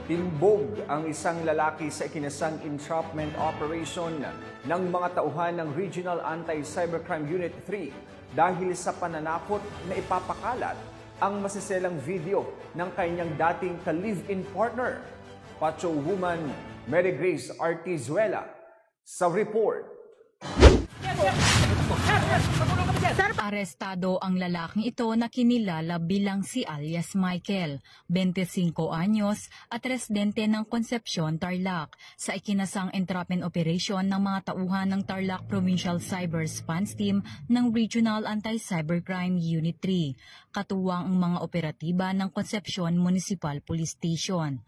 Timbog ang isang lalaki sa ikinasang entrapment operation ng mga tauhan ng Regional Anti-Cybercrime Unit 3 dahil sa pananakot na ipapakalat ang masiselang video ng kanyang dating ka-live-in partner. Pacho Woman Mary Grace Artizuela sa report. Arestado ang lalaking ito na kinilala bilang si alias Michael, 25 anyos at residente ng Concepcion, Tarlac, sa ikinasang entrapment operation ng mga tauhan ng Tarlac Provincial Cyber Response Team ng Regional Anti-Cybercrime Unit 3, katuwang ang mga operatiba ng Concepcion Municipal Police Station.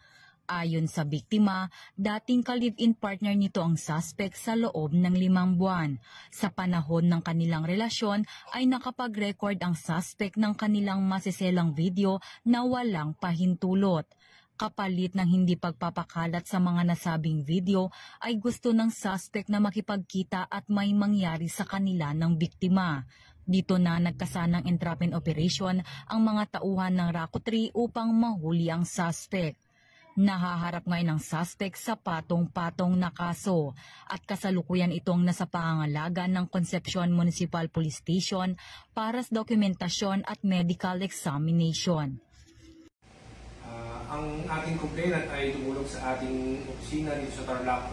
Ayon sa biktima, dating ka-live-in partner nito ang suspect sa loob ng 5 buwan. Sa panahon ng kanilang relasyon ay nakapag-record ang suspect ng kanilang masiselang video na walang pahintulot. Kapalit ng hindi pagpapakalat sa mga nasabing video ay gusto ng suspect na makipagkita at may mangyari sa kanila ng biktima. Dito na nagkasanang entrapment operation ang mga tauhan ng RACO 3 upang mahuli ang suspect. Nahaharap ngayon ang suspect sa patong-patong na kaso at kasalukuyan itong nasa pangangalaga ng Concepcion Municipal Police Station para sa dokumentasyon at medical examination. Ang ating complainant ay tumulong sa ating opisina dito sa Tarlac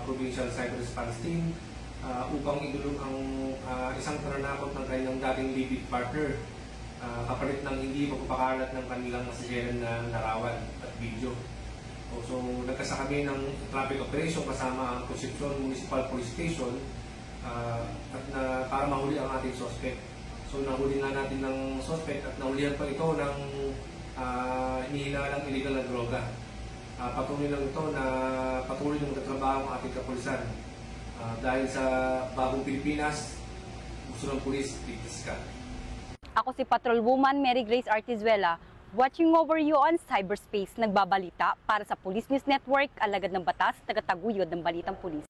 Provincial Cyber Response Team upang idulog ang isang pananakot ng kanyang dating live-in partner kapalit ng hindi pagpapakalat ng kanilang masiselan na larawan at video. So, nagkasa kami ng traffic operation kasama ang Concepcion Municipal Police Station para mahuli ang ating suspect. So, nahuli nga natin ng suspect at nahulihan pa ito ng hinihinalang illegal na droga. Patuloy lang ito na patuloy ng nagtatrabaho ang ating kapulisan. Dahil sa bagong Pilipinas, gusto ng pulis, ligtas ka. Ako si Patrol Woman Mary Grace Artizuela, watching over you on cyberspace, nagbabalita para sa Police News Network, alagad ng batas, tagataguyod ng balitang pulis.